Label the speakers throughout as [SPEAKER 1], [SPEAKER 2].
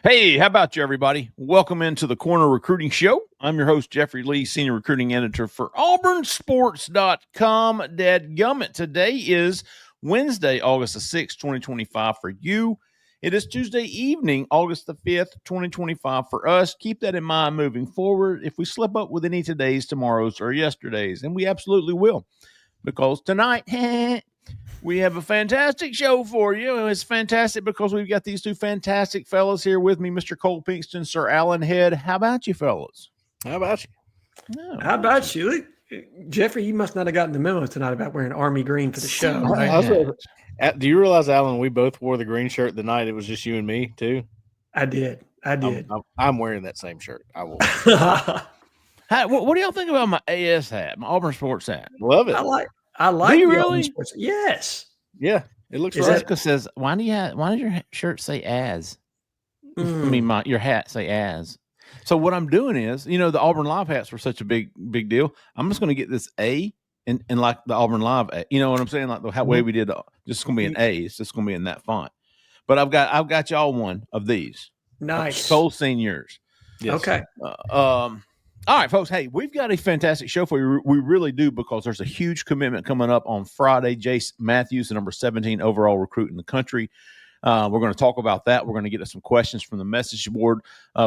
[SPEAKER 1] Hey, how about you, everybody? Welcome into the Corner Recruiting Show. I'm your host, Jeffrey Lee, Senior Recruiting Editor for AuburnSports.com. Dadgummit. Today is Wednesday, August the 6th, 2025 for you. It is Tuesday evening, August the 5th, 2025 for us. Keep that in mind moving forward. If we slip up with any todays, tomorrows, or yesterdays, and we absolutely will, because tonight, we have a fantastic show for you. It's fantastic because we've got these two fantastic fellas here with me, Mr. Cole Pinkston, Sir Alan Head. How about you, fellas?
[SPEAKER 2] How about you?
[SPEAKER 3] Oh, how about you? Jeffrey, you must not have gotten the memo tonight about wearing army green for the show.
[SPEAKER 2] Right? Do you realize, Alan, we both wore the green shirt the night it was just you and me, too?
[SPEAKER 3] I did.
[SPEAKER 2] I'm wearing that same shirt. I will.
[SPEAKER 1] What do y'all think about my AS hat, my Auburn Sports hat?
[SPEAKER 2] Love it.
[SPEAKER 3] I like.
[SPEAKER 1] Do you really?
[SPEAKER 3] Sports. Yes.
[SPEAKER 2] Yeah, it looks right.
[SPEAKER 1] Jessica says, "Why does your shirt say as? I mean, your hat say as." So what I'm doing is, the Auburn Live hats were such a big deal. I'm just going to get this A and like the Auburn Live, you know what I'm saying? Like the way we did, just going to be an A. It's just going to be in that font. But I've got y'all one of these.
[SPEAKER 3] Nice.
[SPEAKER 1] Cole Seniors.
[SPEAKER 3] Yes. Okay.
[SPEAKER 1] All right, folks. Hey, we've got a fantastic show for you. We really do, because there's a huge commitment coming up on Friday. Jase Matthews, the number 17 overall recruit in the country. We're going to talk about that. We're going to get some questions from the message board.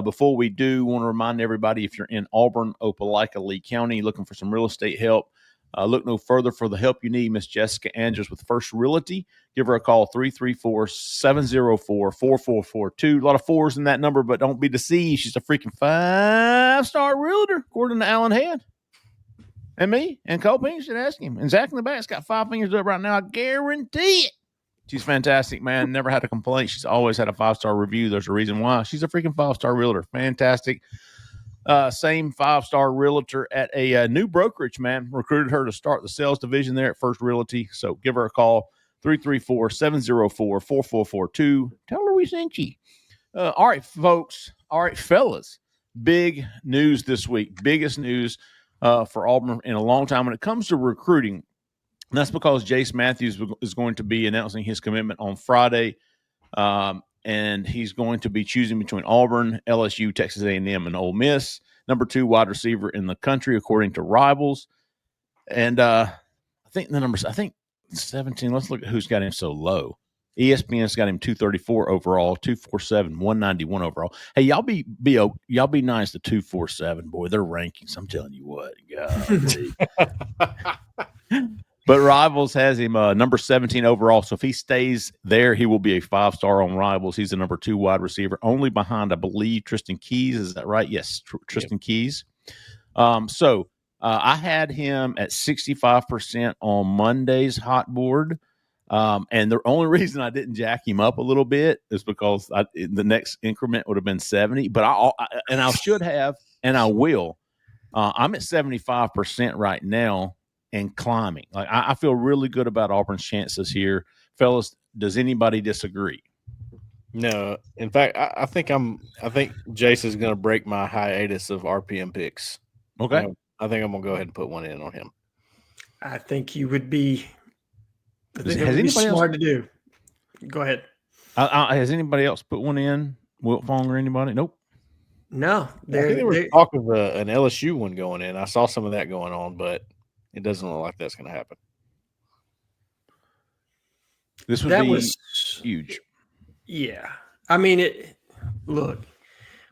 [SPEAKER 1] Before we do, want to remind everybody, if you're in Auburn, Opelika, Lee County, looking for some real estate help, look no further for the help you need. Miss Jessica Andrews with First Realty. Give her a call, 334-704-4442. A lot of fours in that number, but don't be deceived. She's a freaking 5-star realtor, according to Alan Head. And me. And Cole Pinkston should ask him. And Zach in the back's got 5 fingers up right now. I guarantee it. She's fantastic, man. Never had a complaint. She's always had a 5-star review. There's a reason why. She's a freaking 5-star realtor. Fantastic. Same 5-star realtor at a new brokerage, man. Recruited her to start the sales division there at First Realty. So give her a call, 334-704-4442. Tell her we sent you. All right, folks. All right, fellas. Big news this week. Biggest news for Auburn in a long time when it comes to recruiting. And that's because Jase Matthews is going to be announcing his commitment on Friday. And he's going to be choosing between Auburn, LSU, Texas A&M, and Ole Miss. Number 2 wide receiver in the country, according to Rivals. And I think 17. Let's look at who's got him so low. ESPN's got him 234 overall, 247, 191 overall. Hey, y'all be nice to 247, boy. Their rankings, I'm telling you what. God. But Rivals has him number 17 overall. So if he stays there, he will be a 5-star on Rivals. He's the number 2 wide receiver, only behind, I believe, Tristan Keys. Is that right? Yes, Tristan Keys. So I had him at 65% on Monday's hot board. And the only reason I didn't jack him up a little bit is because the next increment would have been 70. But I should have, and I will. I'm at 75% right now. And climbing. Like I feel really good about Auburn's chances here. Fellas, does anybody disagree?
[SPEAKER 2] No. In fact, I think Jase is going to break my hiatus of RPM picks.
[SPEAKER 1] Okay.
[SPEAKER 2] I think I'm going to go ahead and put one in on him.
[SPEAKER 3] I think you would be
[SPEAKER 1] smart
[SPEAKER 3] else? To do. Go ahead.
[SPEAKER 1] Has anybody else put one in? Wilt Fong or anybody? Nope.
[SPEAKER 3] No.
[SPEAKER 2] There was talk of an LSU one going in. I saw some of that going on, but it doesn't look like that's going to happen.
[SPEAKER 1] This would be huge.
[SPEAKER 3] Yeah. I mean, look,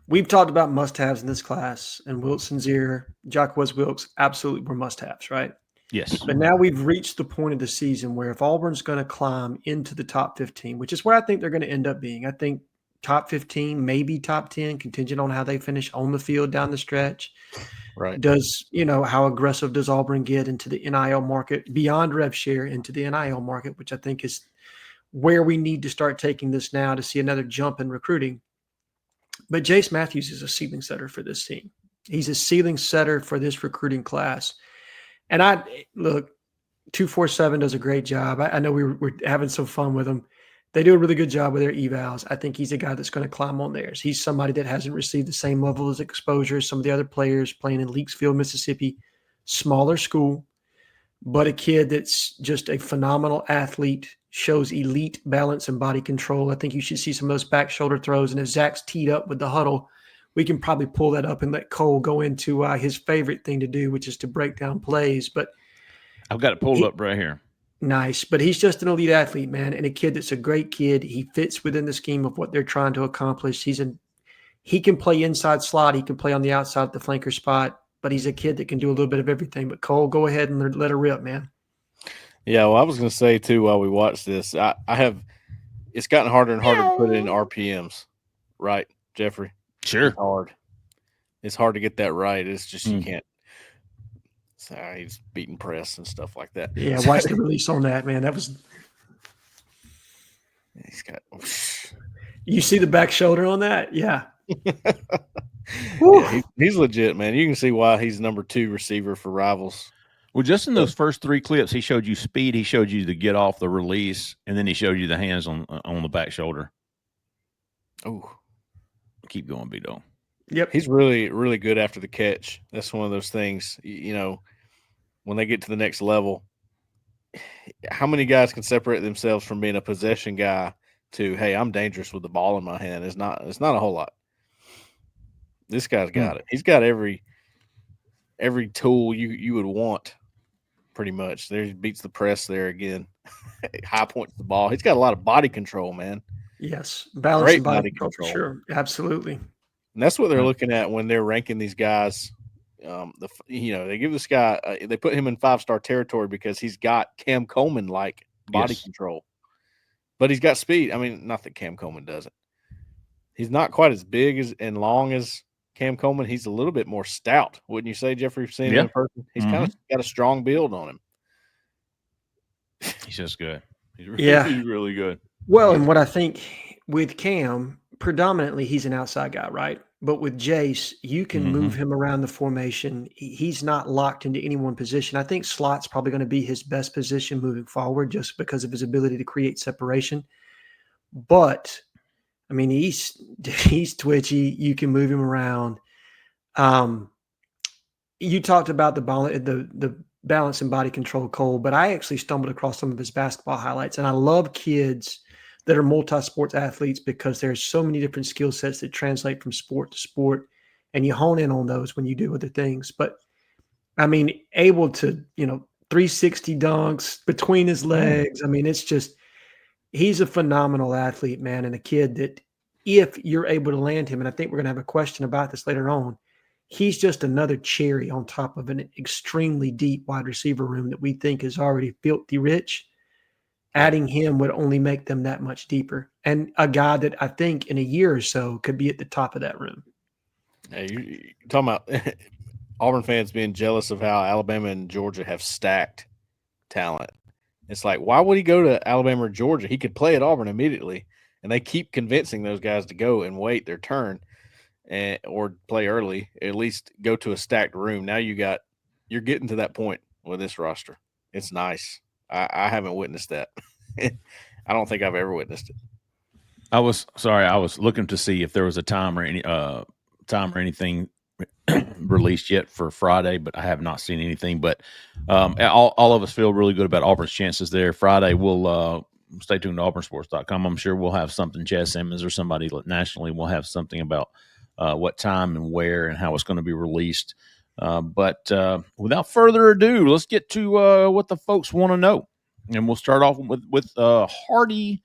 [SPEAKER 3] we've talked about must-haves in this class, and Wilson's ear, Jacquez Wilkes absolutely were must-haves, right?
[SPEAKER 1] Yes.
[SPEAKER 3] But now we've reached the point of the season where if Auburn's going to climb into the top 15, which is where I think they're going to end up being, I think top 15, maybe top 10, contingent on how they finish on the field down the stretch.
[SPEAKER 2] Right.
[SPEAKER 3] How aggressive does Auburn get into the NIL market, beyond rev share into the NIL market, which I think is where we need to start taking this now to see another jump in recruiting. But Jase Matthews is a ceiling setter for this team. He's a ceiling setter for this recruiting class. And 247 does a great job. I know we're having some fun with him. They do a really good job with their evals. I think he's a guy that's going to climb on theirs. He's somebody that hasn't received the same level of exposure as some of the other players playing in Leakesville, Mississippi, smaller school, but a kid that's just a phenomenal athlete. shows elite balance and body control. I think you should see some of those back shoulder throws. And if Zach's teed up with the huddle, we can probably pull that up and let Cole go into his favorite thing to do, which is to break down plays. But
[SPEAKER 1] I've got it pulled up right here.
[SPEAKER 3] Nice. But he's just an elite athlete, man, and a kid that's a great kid. He fits within the scheme of what they're trying to accomplish. He can play inside slot. He can play on the outside at the flanker spot, but he's a kid that can do a little bit of everything. But Cole, go ahead and let her rip, man.
[SPEAKER 2] Yeah, well, I was going to say, too, while we watch this, it's gotten harder and harder to put in RPMs, right, Jeffrey?
[SPEAKER 1] Sure.
[SPEAKER 2] It's hard. It's hard to get that right. It's just you can't. Sorry, he's beating press and stuff like that.
[SPEAKER 3] Yeah, watch the release on that, man. That was.
[SPEAKER 2] He's got.
[SPEAKER 3] You see the back shoulder on that? Yeah.
[SPEAKER 2] Yeah, he's legit, man. You can see why he's number 2 receiver for Rivals.
[SPEAKER 1] Well, just in those first 3 clips, he showed you speed. He showed you the get off, the release, and then he showed you the hands on the back shoulder.
[SPEAKER 2] Oh,
[SPEAKER 1] keep going, Vito.
[SPEAKER 3] Yep,
[SPEAKER 2] he's really, really good after the catch. That's one of those things. You know, when they get to the next level, how many guys can separate themselves from being a possession guy to, hey, I'm dangerous with the ball in my hand? It's not a whole lot. This guy's got it. He's got every tool you would want. Pretty much. There he beats the press there again. High points the ball. He's got a lot of body control, man.
[SPEAKER 3] Yes. Balance and body control. For sure. Absolutely.
[SPEAKER 2] And that's what they're looking at when they're ranking these guys. They give this guy they put him in 5-star territory because he's got Cam Coleman like body control. But he's got speed. I mean, not that Cam Coleman doesn't. He's not quite as big and long as Cam Coleman. He's a little bit more stout, wouldn't you say, Jeffrey? You've seen him in person. He's kind of got a strong build on him.
[SPEAKER 1] He's just good. He's really good.
[SPEAKER 3] Well, and what I think with Cam, predominantly he's an outside guy, right? But with Jase, you can move him around the formation. He's not locked into any one position. I think slot's probably going to be his best position moving forward just because of his ability to create separation. But I mean, he's twitchy. You can move him around. You talked about the balance and body control, Cole, but I actually stumbled across some of his basketball highlights, and I love kids that are multi-sports athletes because there's so many different skill sets that translate from sport to sport, and you hone in on those when you do other things. But I mean, able to 360 dunks between his legs. I mean, it's just. He's a phenomenal athlete, man, and a kid that if you're able to land him, and I think we're going to have a question about this later on, he's just another cherry on top of an extremely deep wide receiver room that we think is already filthy rich. Adding him would only make them that much deeper. And a guy that I think in a year or so could be at the top of that room.
[SPEAKER 2] Hey, you're talking about Auburn fans being jealous of how Alabama and Georgia have stacked talent. It's like, why would he go to Alabama or Georgia? He could play at Auburn immediately, and they keep convincing those guys to go and wait their turn, or play early. At least go to a stacked room. Now you're getting to that point with this roster. It's nice. I haven't witnessed that. I don't think I've ever witnessed it.
[SPEAKER 1] I was looking to see if there was a time or anything released yet for Friday, but I have not seen anything. But all of us feel really good about Auburn's chances there. Friday, we'll stay tuned to auburnsports.com. I'm sure we'll have something. Chaz Simmons or somebody nationally will have something about what time and where and how it's going to be released. But without further ado, let's get to what the folks want to know. And we'll start off with Hardy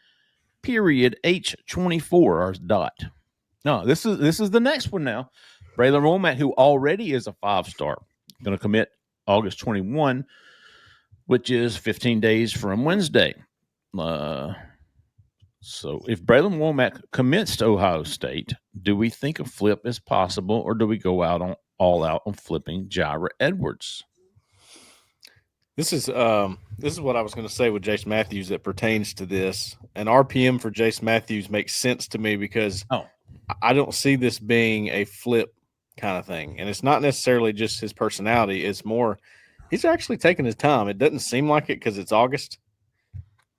[SPEAKER 1] period H24, our dot. No, this is the next one now. Braylon Womack, who already is a 5-star, going to commit August 21, which is 15 days from Wednesday. So if Braylon Womack commits to Ohio State, do we think a flip is possible, or do we go all out on flipping Jira Edwards?
[SPEAKER 2] This is what I was going to say with Jase Matthews that pertains to this. An RPM for Jase Matthews makes sense to me because I don't see this being a flip kind of thing. And it's not necessarily just his personality. It's more he's actually taking his time. It doesn't seem like it because it's August.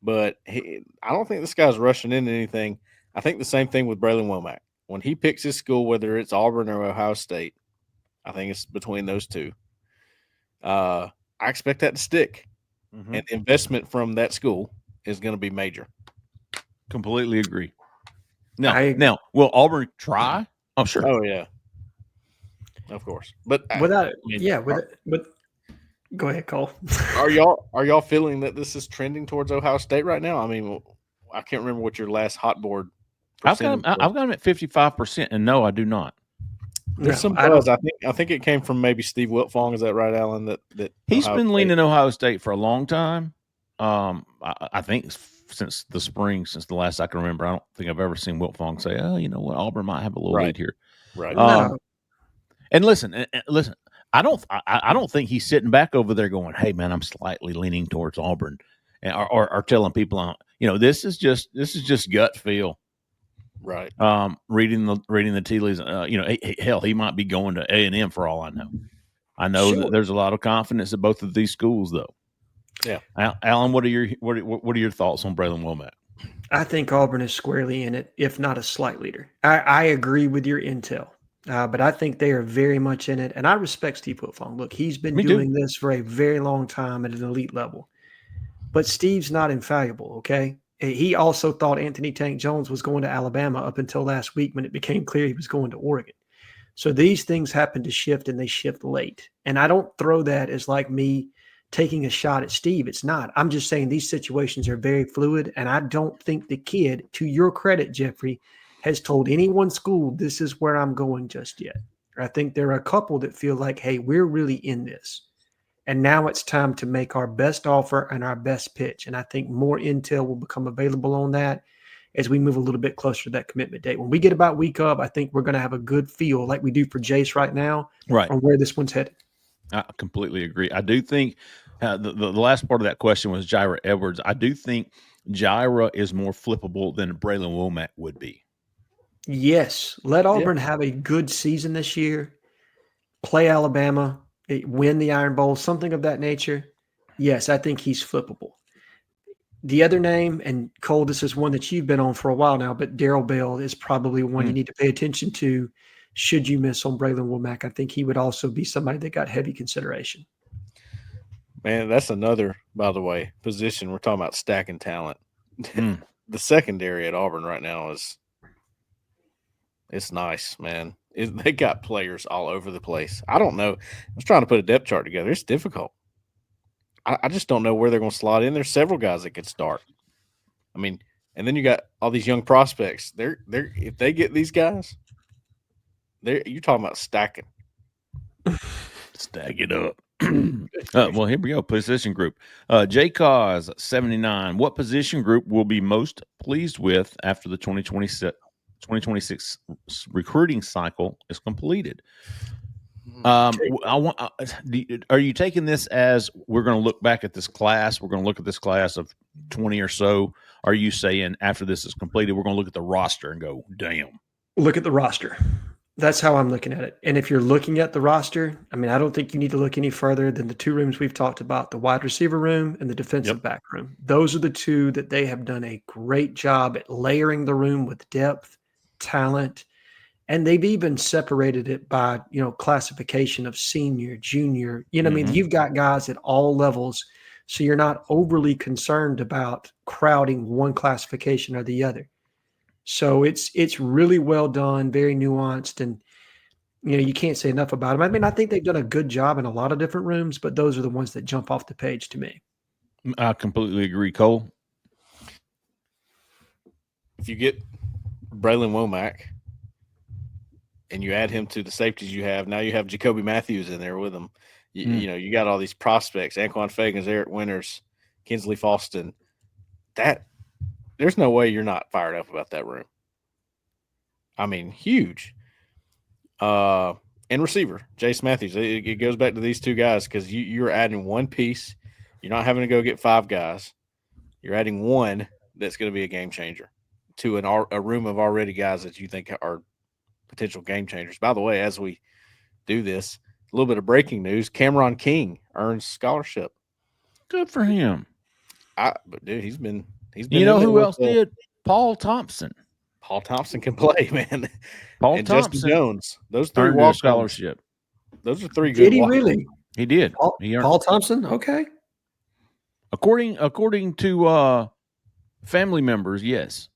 [SPEAKER 2] But I don't think this guy's rushing into anything. I think the same thing with Braylon Womack. When he picks his school, whether it's Auburn or Ohio State, I think it's between those two. I expect that to stick. And the investment from that school is going to be major.
[SPEAKER 1] Completely agree. Now, will Auburn try? Oh, sure.
[SPEAKER 2] Oh yeah, of course. But
[SPEAKER 3] without but go ahead, Cole.
[SPEAKER 2] are y'all feeling that this is trending towards Ohio State right now? I mean, I can't remember what your last hot board.
[SPEAKER 1] I've got him at 55%, and no, I do not.
[SPEAKER 2] There's some buzz. I think it came from maybe Steve Wiltfong. Is that right, Alan? That
[SPEAKER 1] he's been leaning Ohio State for a long time. I think since the spring, since the last I can remember, I don't think I've ever seen Wiltfong say, "Oh, you know what, Auburn might have a little lead here."
[SPEAKER 2] Right.
[SPEAKER 1] And listen. I don't think he's sitting back over there going, "Hey, man, I'm slightly leaning towards Auburn," or telling people, this is just gut feel.
[SPEAKER 2] Right.
[SPEAKER 1] Reading the tea leaves. Hell, he might be going to A&M for all I know. I know that there's a lot of confidence at both of these schools, though.
[SPEAKER 2] Yeah.
[SPEAKER 1] Alan, what are your thoughts on Braylon Womack?
[SPEAKER 3] I think Auburn is squarely in it, if not a slight leader. I agree with your intel, but I think they are very much in it. And I respect Steve Wiltfong. Look, he's been doing this for a very long time at an elite level. But Steve's not infallible, okay? He also thought Anthony Tank Jones was going to Alabama up until last week when it became clear he was going to Oregon. So these things happen to shift, and they shift late. And I don't throw that as like me taking a shot at Steve. It's not. I'm just saying these situations are very fluid, and I don't think the kid, to your credit, Jeffrey, has told any one school this is where I'm going just yet. I think there are a couple that feel like, hey, we're really in this. And now it's time to make our best offer and our best pitch. And I think more intel will become available on that as we move a little bit closer to that commitment date. When we get about week up, I think we're going to have a good feel, like we do for Jase right now, on where this one's headed.
[SPEAKER 1] I completely agree. I do think the last part of that question was Jira Edwards. I do think Jira is more flippable than Braylon Womack would be.
[SPEAKER 3] Yes. Let Auburn have a good season this year. Play Alabama. Win the Iron Bowl, something of that nature. Yes, I think he's flippable. The other name, and Cole, this is one that you've been on for a while now, but Darrell Bell is probably one you need to pay attention to should you miss on Braylon Womack. I think he would also be somebody that got heavy consideration.
[SPEAKER 2] Man, that's another, by the way, position. We're talking about stacking talent. The secondary at Auburn right now it's nice, man. They got players all over the place. I don't know. I was trying to put a depth chart together. It's difficult. I just don't know where they're going to slot in. There's several guys that could start. I mean, and then you got all these young prospects. They're if they get these guys, you're talking about stacking.
[SPEAKER 1] Stack it up. Well, here we go. Position group. J-Cause 79. What position group will be most pleased with after the 2026 recruiting cycle is completed? Are you taking this as we're going to look back at this class? We're going to look at this class of 20 or so. Are you saying after this is completed, we're going to look at the roster and go, damn?
[SPEAKER 3] Look at the roster. That's how I'm looking at it. And if you're looking at the roster, I mean, I don't think you need to look any further than the two rooms we've talked about, the wide receiver room and the defensive back room. Those are the two that they have done a great job at layering the room with depth, talent, and they've even separated it by, classification of senior, junior. I mean, you've got guys at all levels, so you're not overly concerned about crowding one classification or the other. So it's really well done, very nuanced, and you can't say enough about them. I mean, I think they've done a good job in a lot of different rooms, but those are the ones that jump off the page to me.
[SPEAKER 1] I completely agree, Cole.
[SPEAKER 2] If you get Braylon Womack and you add him to the safeties you have, now you have Jacoby Mathews in there with him. You got all these prospects, Anquan Fagans, Eric Winters, Kinsley Faustin. There's no way you're not fired up about that room. I mean, huge. And receiver, Jase Matthews. It goes back to these two guys because you're adding one piece. You're not having to go get five guys. You're adding one that's going to be a game changer to a room of already guys that you think are potential game changers. By the way, as we do this, a little bit of breaking news. Cameron King earns scholarship.
[SPEAKER 1] Good for him.
[SPEAKER 2] But dude, he's been
[SPEAKER 1] you know who else did? Paul Thompson.
[SPEAKER 2] Paul Thompson can play, man.
[SPEAKER 1] Paul
[SPEAKER 2] and
[SPEAKER 1] Thompson.
[SPEAKER 2] Justin Jones. Those three
[SPEAKER 1] earned a scholarship.
[SPEAKER 2] Those are three good.
[SPEAKER 3] Did he really?
[SPEAKER 1] He did.
[SPEAKER 3] Paul Thompson? Okay.
[SPEAKER 1] According to Family members, yes.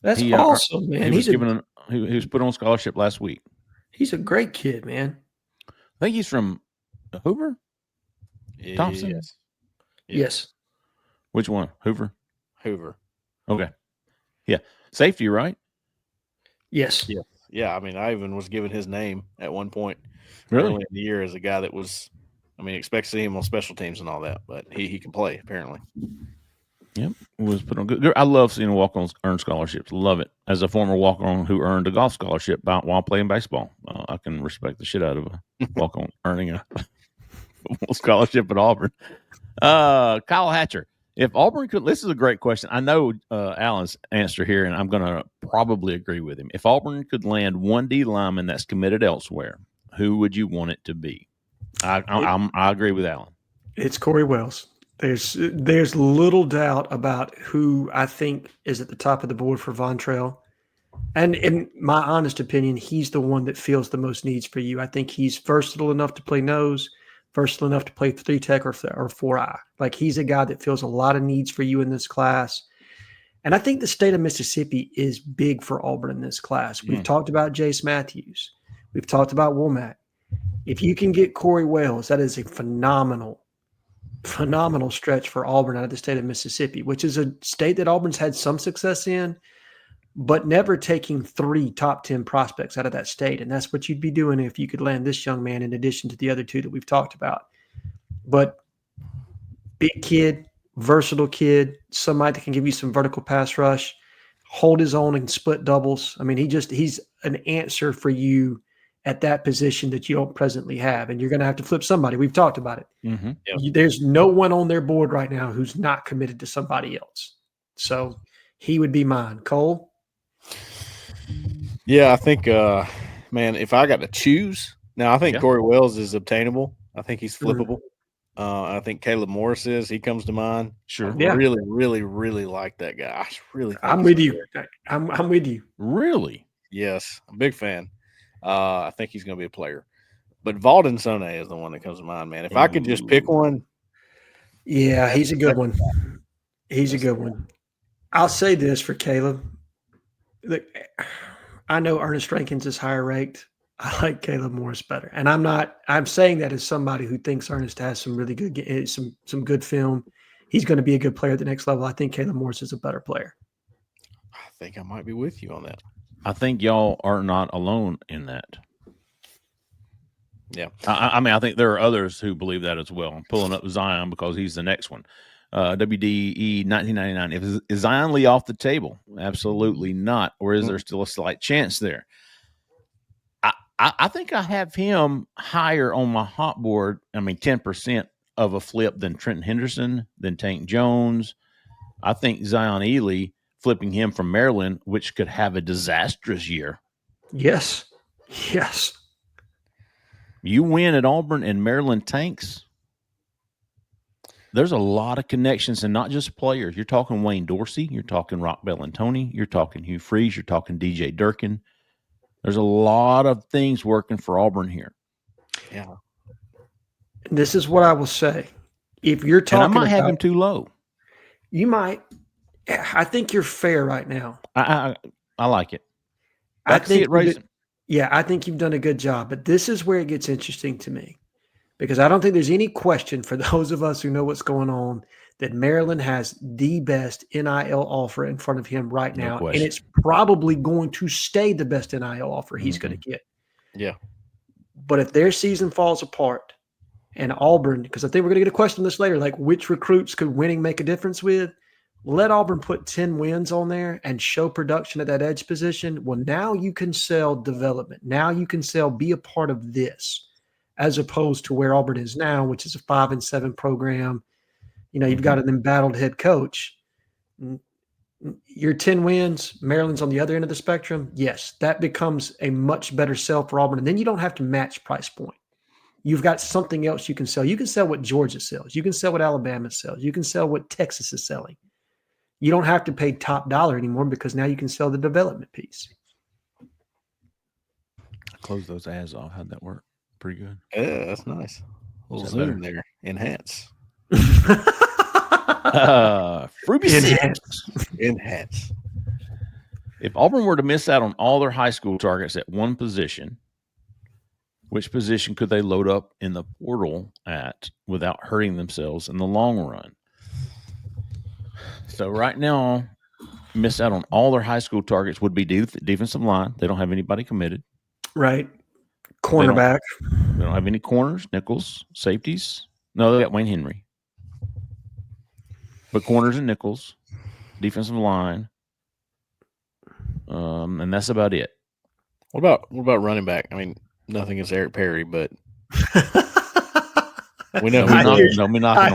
[SPEAKER 3] That's awesome, man.
[SPEAKER 1] He was put on scholarship last week.
[SPEAKER 3] He's a great kid, man.
[SPEAKER 1] I think he's from Hoover? Thompson?
[SPEAKER 3] Yes.
[SPEAKER 1] Which one? Hoover? Okay. Yeah. Safety, right?
[SPEAKER 3] Yes.
[SPEAKER 2] Yeah. I mean, I even was given his name at one point
[SPEAKER 1] Really?
[SPEAKER 2] early in the year as a guy that was, expect to see him on special teams and all that, but he can play apparently.
[SPEAKER 1] Yep. Was put on good. I love seeing walk-ons earn scholarships. Love it. As a former walk-on who earned a golf scholarship while playing baseball, I can respect the shit out of a walk-on earning a scholarship at Auburn. Kyle Hatcher. If Auburn could, this is a great question. I know Alan's answer here, and I'm going to probably agree with him. If Auburn could land one D lineman that's committed elsewhere, who would you want it to be? I agree with Alan.
[SPEAKER 3] It's Cory Wells. There's little doubt about who I think is at the top of the board for Vontrell. And in my honest opinion, he's the one that feels the most needs for you. I think he's versatile enough to play nose, versatile enough to play 3-tech or 4-eye. Like, he's a guy that feels a lot of needs for you in this class. And I think the state of Mississippi is big for Auburn in this class. We've talked about Jase Matthews. We've talked about Womack. If you can get Cory Wells, that is a phenomenal stretch for Auburn out of the state of Mississippi, which is a state that Auburn's had some success in, but never taking 3 top 10 prospects out of that state. And that's what you'd be doing if you could land this young man in addition to the other 2 that we've talked about. But big kid, versatile kid, somebody that can give you some vertical pass rush, hold his own and split doubles. I mean, he's an answer for you at that position that you don't presently have. And you're going to have to flip somebody. We've talked about it.
[SPEAKER 1] Mm-hmm.
[SPEAKER 2] Yep.
[SPEAKER 3] There's no one on their board right now who's not committed to somebody else. So he would be mine. Cole?
[SPEAKER 2] Yeah, I think, man, if I got to choose, now I think Cory Wells is obtainable. I think he's flippable. I think Caleb Morris is. He comes to mind.
[SPEAKER 1] Sure.
[SPEAKER 2] I really, really, really like that guy. I really think
[SPEAKER 3] I'm with you. I'm with you.
[SPEAKER 1] Really?
[SPEAKER 2] Yes, I'm a big fan. I think he's going to be a player. But Valden Sone is the one that comes to mind, man. If I could just pick one.
[SPEAKER 3] Yeah, he's a good one. He's a good one. I'll say this for Caleb. Look, I know Ernest Rankins is higher ranked. I like Caleb Morris better. And I'm saying that as somebody who thinks Ernest has some really good, some good film. He's going to be a good player at the next level. I think Caleb Morris is a better player.
[SPEAKER 2] I think I might be with you on that.
[SPEAKER 1] I think y'all are not alone in that.
[SPEAKER 2] Yeah.
[SPEAKER 1] I think there are others who believe that as well. I'm pulling up Zion because he's the next one. WDE 1999. Is Zion Lee off the table? Absolutely not. Or is there still a slight chance there? I think I have him higher on my hot board. 10% of a flip than Trenton Henderson, than Tank Jones. I think Zion Ely, flipping him from Maryland, which could have a disastrous year.
[SPEAKER 3] Yes.
[SPEAKER 1] You win at Auburn and Maryland tanks. There's a lot of connections, and not just players. You're talking Wayne Dorsey. You're talking Rock Bellantoni. You're talking Hugh Freeze. You're talking DJ Durkin. There's a lot of things working for Auburn here.
[SPEAKER 2] Yeah.
[SPEAKER 3] This is what I will say. If you're talking,
[SPEAKER 1] and I might have him too low.
[SPEAKER 3] You might. I think you're fair right now.
[SPEAKER 1] I like it. I think see it raising.
[SPEAKER 3] Yeah, I think you've done a good job. But this is where it gets interesting to me, because I don't think there's any question for those of us who know what's going on that Maryland has the best NIL offer in front of him right now. And it's probably going to stay the best NIL offer he's going to get.
[SPEAKER 2] Yeah.
[SPEAKER 3] But if their season falls apart and Auburn, because I think we're going to get a question on this later, like which recruits could winning make a difference with, let Auburn put 10 wins on there and show production at that edge position. Well, now you can sell development. Now you can sell be a part of this, as opposed to where Auburn is now, which is a 5-7 program. You've got an embattled head coach. Your 10 wins, Maryland's on the other end of the spectrum. Yes, that becomes a much better sell for Auburn. And then you don't have to match price point. You've got something else you can sell. You can sell what Georgia sells. You can sell what Alabama sells. You can sell what Texas is selling. You don't have to pay top dollar anymore because now you can sell the development piece.
[SPEAKER 1] I closed those ads off. How'd that work? Pretty good.
[SPEAKER 2] Yeah, that's nice. A little zoom there. Enhance.
[SPEAKER 1] Fruby
[SPEAKER 3] In
[SPEAKER 1] Six.
[SPEAKER 3] hats.
[SPEAKER 2] In hats.
[SPEAKER 1] If Auburn were to miss out on all their high school targets at one position, which position could they load up in the portal at without hurting themselves in the long run? So right now, miss out on all their high school targets would be defensive line. They don't have anybody committed.
[SPEAKER 3] Right. Cornerback.
[SPEAKER 1] They don't have any corners, nickels, safeties. No, they got Wayne Henry. But corners and nickels, defensive line, and that's about it.
[SPEAKER 2] What about running back? I mean, nothing against Eric Perry, but we know
[SPEAKER 3] I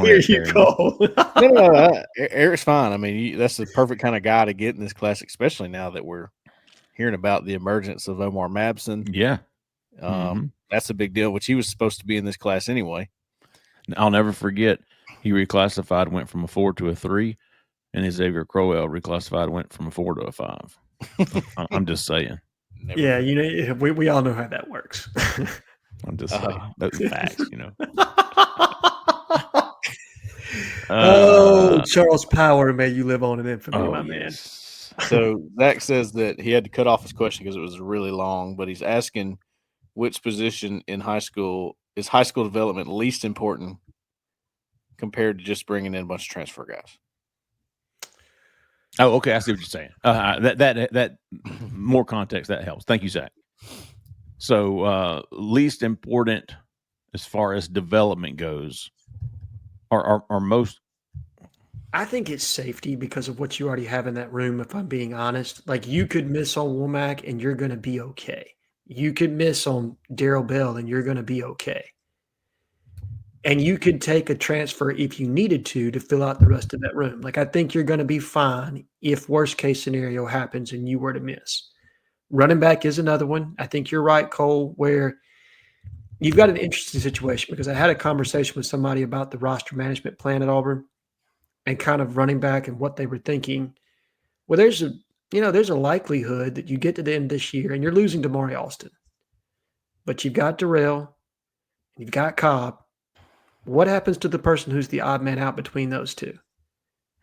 [SPEAKER 3] hear you,
[SPEAKER 1] Perry.
[SPEAKER 3] Cole.
[SPEAKER 2] No, Eric's fine. I mean, that's the perfect kind of guy to get in this class, especially now that we're hearing about the emergence of Omar Mabson.
[SPEAKER 1] Yeah.
[SPEAKER 2] That's a big deal, which he was supposed to be in this class anyway.
[SPEAKER 1] I'll never forget, he reclassified, went from a 4 to a 3, and Xavier Crowell reclassified, went from a 4 to a 5. I'm just saying.
[SPEAKER 3] Yeah, we all know how that works.
[SPEAKER 1] I'm just saying. Those facts,
[SPEAKER 3] Charles Power, may you live on in infamy, my man.
[SPEAKER 2] So Zach says that he had to cut off his question because it was really long, but he's asking which position in high school is high school development least important compared to just bringing in a bunch of transfer guys.
[SPEAKER 1] Oh, okay. I see what you're saying. That more context, that helps. Thank you, Zach. So least important as far as development goes are most.
[SPEAKER 3] I think it's safety because of what you already have in that room, if I'm being honest. Like, you could miss on Womack and you're going to be okay. You could miss on Darrell Bell and you're going to be okay. And you could take a transfer if you needed to fill out the rest of that room. Like, I think you're going to be fine if worst case scenario happens and you were to miss. Running back is another one. I think you're right, Cole, where you've got an interesting situation because I had a conversation with somebody about the roster management plan at Auburn and kind of running back and what they were thinking. Well, there's a likelihood that you get to the end of this year and you're losing Damari Alston. But you've got Darrell, you've got Cobb. What happens to the person who's the odd man out between those two?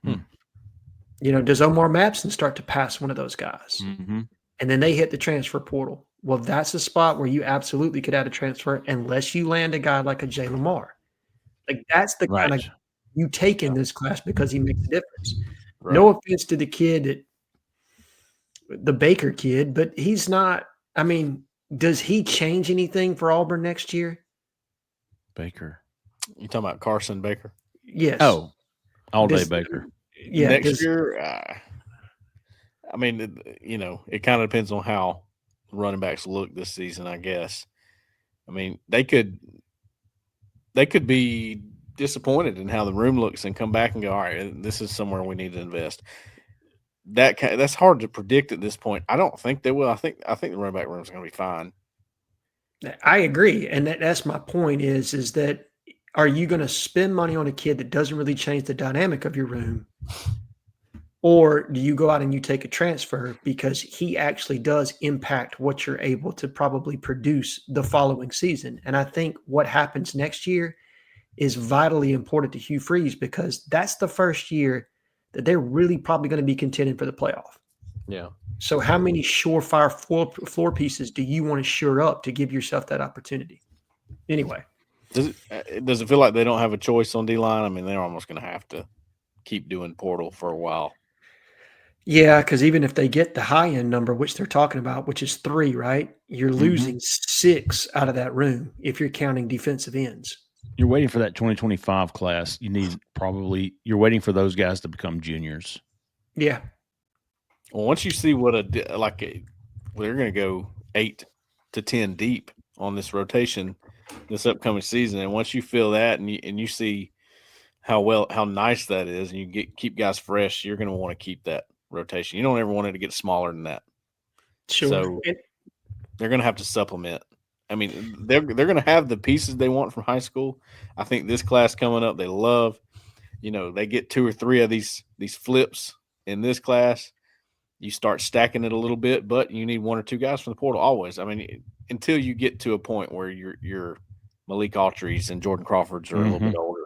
[SPEAKER 3] Does Omar Mabson start to pass one of those guys?
[SPEAKER 1] Mm-hmm.
[SPEAKER 3] And then they hit the transfer portal. Well, that's a spot where you absolutely could add a transfer unless you land a guy like a Jay Lamar. Like, that's the kind of you take in this class because he makes a difference. Right. No offense to the kid, the Baker kid, but he's not – I mean, does he change anything for Auburn next year?
[SPEAKER 1] Baker.
[SPEAKER 2] You talking about Carson Baker?
[SPEAKER 3] Yes.
[SPEAKER 1] Oh, all-day Baker.
[SPEAKER 3] Yeah.
[SPEAKER 2] Next year, I mean, it kind of depends on how running backs look this season, I guess. I mean, they could be disappointed in how the room looks and come back and go, all right, this is somewhere we need to invest. That's hard to predict at this point. I don't think they will. I think the running back room is going to be fine.
[SPEAKER 3] I agree, and that's my point. Is that are you going to spend money on a kid that doesn't really change the dynamic of your room, or do you go out and you take a transfer because he actually does impact what you're able to probably produce the following season? And I think what happens next year is vitally important to Hugh Freeze because that's the first year that they're really probably going to be contending for the playoff.
[SPEAKER 2] Yeah.
[SPEAKER 3] So how many surefire floor pieces do you want to shore up to give yourself that opportunity? Anyway.
[SPEAKER 2] Does it feel like they don't have a choice on D-line? I mean, they're almost going to have to keep doing portal for a while.
[SPEAKER 3] Yeah, because even if they get the high-end number, which they're talking about, which is 3, right? You're losing 6 out of that room if you're counting defensive ends.
[SPEAKER 1] You're waiting for that 2025 class. You're waiting for those guys to become juniors.
[SPEAKER 3] Yeah.
[SPEAKER 2] Well, once you see they're going to go 8 to 10 deep on this rotation this upcoming season, and once you feel that and you see how nice that is, and you keep guys fresh, you're going to want to keep that rotation. You don't ever want it to get smaller than that.
[SPEAKER 3] Sure.
[SPEAKER 2] So they're going to have to supplement. I mean, they're going to have the pieces they want from high school. I think this class coming up, they love. They get 2 or 3 of these flips in this class. You start stacking it a little bit, but you need 1 or 2 guys from the portal always. I mean, until you get to a point where your Malik Autry's and Jordan Crawford's are a little bit older.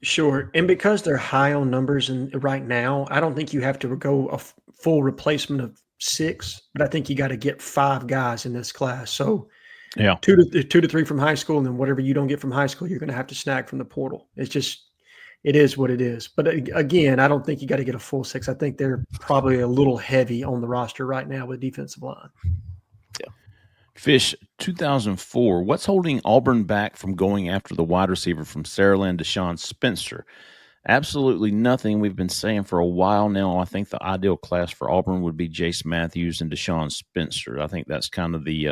[SPEAKER 3] Sure. And because they're high on numbers and right now, I don't think you have to go a full replacement of 6, but I think you got to get 5 guys in this class. So
[SPEAKER 1] Yeah.
[SPEAKER 3] 2 to 3 from high school, and then whatever you don't get from high school, you're going to have to snag from the portal. It is what it is. But again, I don't think you got to get a full 6. I think they're probably a little heavy on the roster right now with defensive line.
[SPEAKER 2] Yeah.
[SPEAKER 1] Fish, 2004. What's holding Auburn back from going after the wide receiver from Saraland, Deshaun Spencer? Absolutely nothing. We've been saying for a while now. I think the ideal class for Auburn would be Jase Matthews and Deshaun Spencer. I think that's kind of the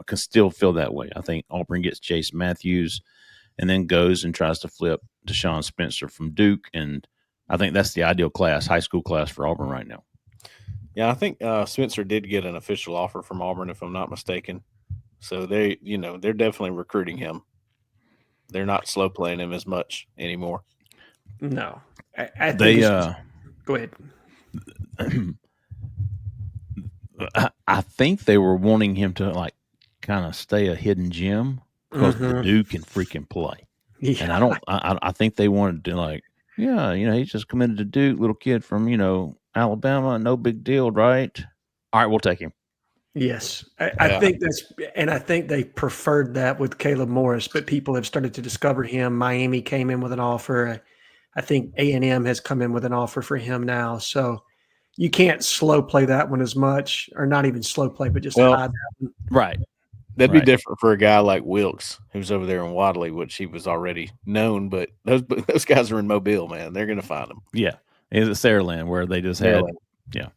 [SPEAKER 1] can still feel that way. I think Auburn gets Jase Matthews and then goes and tries to flip Deshaun Spencer from Duke, and I think that's the ideal class, high school class for Auburn right now.
[SPEAKER 2] Yeah, I think Spencer did get an official offer from Auburn, if I'm not mistaken. So they're definitely recruiting him. They're not slow playing him as much anymore.
[SPEAKER 3] No, I think go ahead.
[SPEAKER 1] I think they were wanting him to kind of stay a hidden gem because the dude can freaking play. Yeah. And I think they wanted to he's just committed to Duke, little kid from, Alabama, no big deal, right? All right, we'll take him.
[SPEAKER 3] Yes. I think they preferred that with Caleb Morris, but people have started to discover him. Miami came in with an offer. I think A&M has come in with an offer for him now. So you can't slow play that one as much, or not even slow play, but just hide that one.
[SPEAKER 1] Right.
[SPEAKER 2] That'd be different for a guy like Wilkes, who's over there in Wadley, which he was already known. But those guys are in Mobile, man. They're going to find him.
[SPEAKER 1] Yeah. It's at Saraland where they just had – yeah.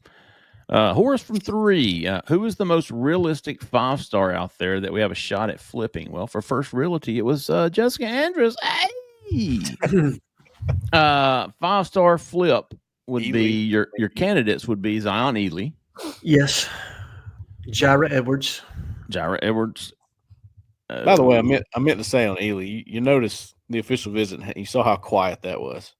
[SPEAKER 1] Horace from 3. Who is the most realistic 5-star out there that we have a shot at flipping? Well, for First Realty, it was Jessica Andrews. Hey! 5-star flip would be your candidates would be Zion Ely.
[SPEAKER 3] Yes. Jira Edwards.
[SPEAKER 2] By the way, I meant to say on Ely, you notice the official visit, and you saw how quiet that was.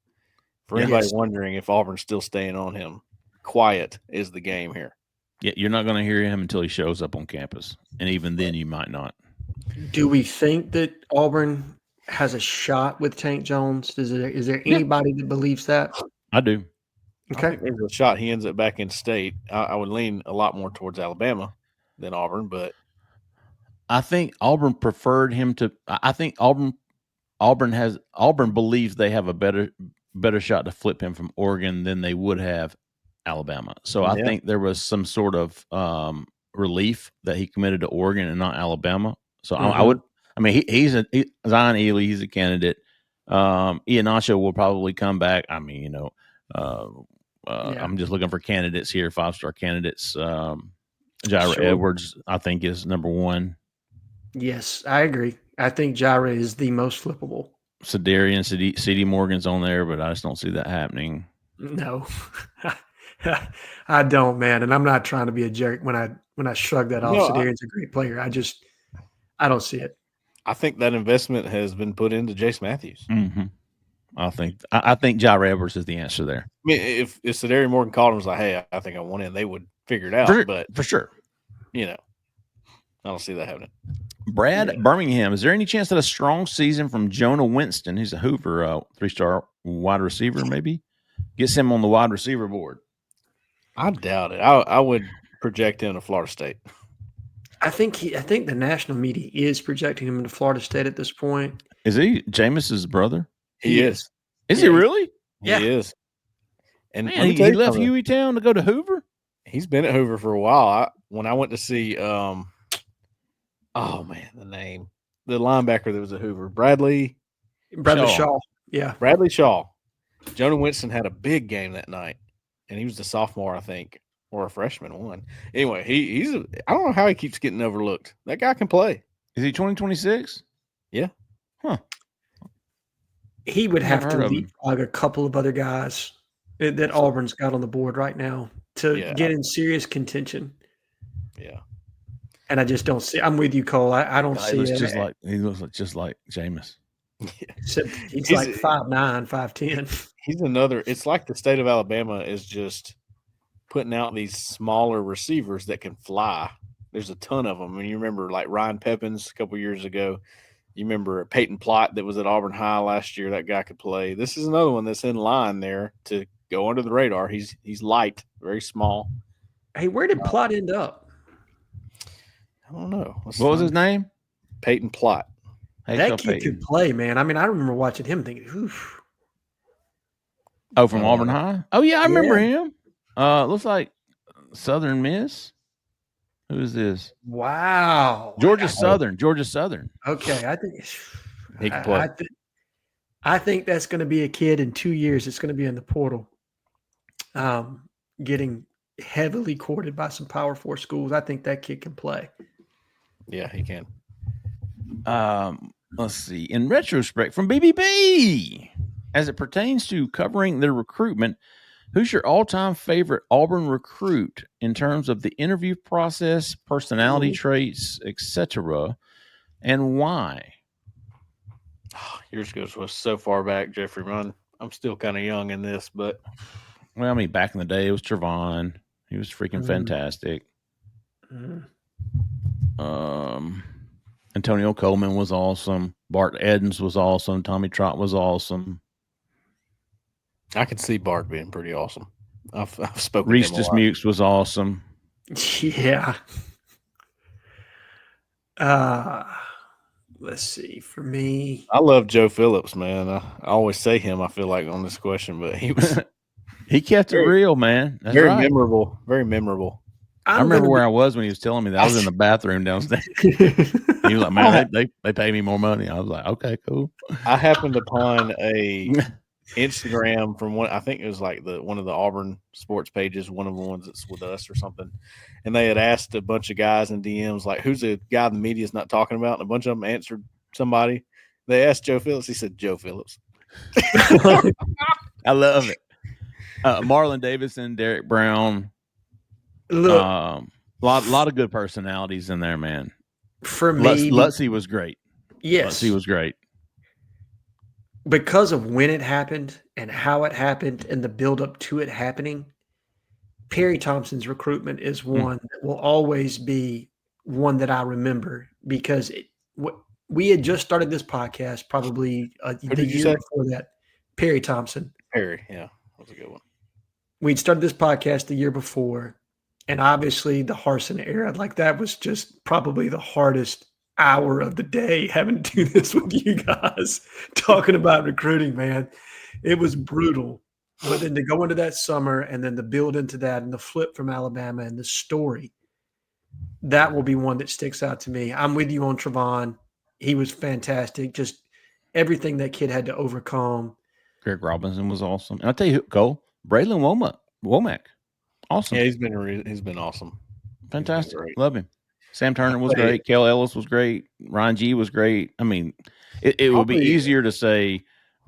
[SPEAKER 2] For anybody wondering if Auburn's still staying on him, quiet is the game here.
[SPEAKER 1] Yeah, you're not going to hear him until he shows up on campus, and even then you might not.
[SPEAKER 3] Do we think that Auburn has a shot with Tank Jones? Is there anybody that believes that?
[SPEAKER 1] I do.
[SPEAKER 3] Okay.
[SPEAKER 2] I think there's a shot he ends up back in state. I would lean a lot more towards Alabama than Auburn, but
[SPEAKER 1] I think Auburn preferred him to. I think Auburn believes they have a better shot to flip him from Oregon than they would have Alabama. So I think there was some sort of relief that he committed to Oregon and not Alabama. So I would. I mean, he's Zion Ely. He's a candidate. Iheanacho will probably come back. I mean, I'm just looking for candidates here, 5-star candidates. Jira Edwards, I think, is number 1.
[SPEAKER 3] Yes, I agree. I think Jira is the most flippable.
[SPEAKER 1] Sedarian, C.D. Morgan's on there, but I just don't see that happening.
[SPEAKER 3] No, I don't, man. And I'm not trying to be a jerk when I shrug that off. Sedarian's a great player. I don't see it.
[SPEAKER 2] I think that investment has been put into Jase Matthews.
[SPEAKER 1] Mm-hmm. I think Jira Edwards is the answer there.
[SPEAKER 2] I mean, if Sedarian Morgan called him and was like, "Hey, I think I want in," they would figure it out.
[SPEAKER 1] For sure.
[SPEAKER 2] I don't see that happening.
[SPEAKER 1] Brad Birmingham, is there any chance that a strong season from Jonah Winston, he's a Hoover 3-star wide receiver, maybe gets him on the wide receiver board?
[SPEAKER 2] I doubt it. I would project him to Florida State.
[SPEAKER 3] I think the national media is projecting him into Florida State at this point.
[SPEAKER 1] Is he Jameis's brother?
[SPEAKER 2] He is.
[SPEAKER 1] Is he really?
[SPEAKER 2] Yeah. He is. And
[SPEAKER 1] man, he left Hueytown to go to Hoover?
[SPEAKER 2] He's been at Hoover for a while. When I went to see the name. The linebacker that was at Hoover. Bradley
[SPEAKER 3] Shaw. Yeah.
[SPEAKER 2] Bradley Shaw. Jonah Winston had a big game that night. And he was the sophomore, I think, or a freshman one. Anyway, I don't know how he keeps getting overlooked. That guy can play.
[SPEAKER 1] Is he 2026?
[SPEAKER 2] Yeah.
[SPEAKER 1] Huh.
[SPEAKER 3] He would have to leapfrog a couple of other guys that Auburn's got on the board right now to get in serious contention.
[SPEAKER 2] Yeah.
[SPEAKER 3] And I just don't see. I'm with you, Cole. I don't see it.
[SPEAKER 1] He looks just like Jameis.
[SPEAKER 3] He's like 5'9", 5'10".
[SPEAKER 2] He's another. It's like the state of Alabama is just putting out these smaller receivers that can fly. There's a ton of them. And you remember like Ryan Peppins a couple years ago. You remember Payton Plot that was at Auburn High last year? That guy could play. This is another one that's in line there to go under the radar. He's light, very small.
[SPEAKER 3] Hey, where did Plot end up?
[SPEAKER 2] I don't know.
[SPEAKER 1] What was his name?
[SPEAKER 2] Payton Plot.
[SPEAKER 3] That kid could play, man. I mean, I remember watching him thinking, oof.
[SPEAKER 1] Oh, from Auburn High? Oh, yeah, I remember him. Looks like Southern Miss. Who is this?
[SPEAKER 3] Wow.
[SPEAKER 1] Georgia Southern.
[SPEAKER 3] Okay, I think
[SPEAKER 2] he can play.
[SPEAKER 3] I think that's going to be a kid in 2 years. It's going to be in the portal, getting heavily courted by some Power 4 schools. I think that kid can play.
[SPEAKER 2] Yeah, he can.
[SPEAKER 1] Let's see. In retrospect, from BBB, as it pertains to covering their recruitment, who's your all-time favorite Auburn recruit in terms of the interview process, personality traits, etc., and why?
[SPEAKER 2] Yours goes so far back, Jeffrey. I'm still kind of young in this, but
[SPEAKER 1] well, I mean, back in the day, it was Trevon. He was freaking fantastic. Antonio Coleman was awesome. Bart Edens was awesome. Tommy Trott was awesome.
[SPEAKER 2] I could see Bart being pretty awesome. I've spoken
[SPEAKER 1] Reese
[SPEAKER 2] to him a lot.
[SPEAKER 1] Dismukes was awesome.
[SPEAKER 3] Yeah. Let's see. For me,
[SPEAKER 2] I love Joe Phillips, man. I always say him, I feel like, on this question, but he was
[SPEAKER 1] he kept it real, man. That's
[SPEAKER 2] very
[SPEAKER 1] right.
[SPEAKER 2] memorable. Very memorable.
[SPEAKER 1] I remember where I was when he was telling me that. I was in the bathroom downstairs. He was like, man, they pay me more money. I was like, okay, cool.
[SPEAKER 2] I happened upon a Instagram from one, I think it was like one of the Auburn Sports pages, one of the ones that's with us or something. And they had asked a bunch of guys in DMs, like, who's a guy the media's not talking about? And a bunch of them answered somebody. They asked Joe Phillips. He said, Joe Phillips.
[SPEAKER 1] I love it. Marlon Davidson, Derek Brown.
[SPEAKER 3] Look,
[SPEAKER 1] lot of good personalities in there, man.
[SPEAKER 3] For me,
[SPEAKER 1] Lutzy was great.
[SPEAKER 3] Yes,
[SPEAKER 1] Lutzy was great
[SPEAKER 3] because of when it happened and how it happened and the build up to it happening. Perry Thompson's recruitment is one that will always be one that I remember because we had just started this podcast probably the year before that. Perry Thompson.
[SPEAKER 2] Perry, yeah, that's a good one.
[SPEAKER 3] We'd started this podcast the year before. And obviously the Harsin era, like that was just probably the hardest hour of the day having to do this with you guys, talking about recruiting, man. It was brutal. But then to go into that summer and then the build into that and the flip from Alabama and the story, that will be one that sticks out to me. I'm with you on Trevon. He was fantastic. Just everything that kid had to overcome.
[SPEAKER 1] Greg Robinson was awesome. And I'll tell you who, Cole, Braylon Womack. Awesome.
[SPEAKER 2] Yeah, he's been awesome.
[SPEAKER 1] Fantastic. Love him. Sam Turner was great. Kel Ellis was great. Ryan G was great. I mean, it would be easier to say,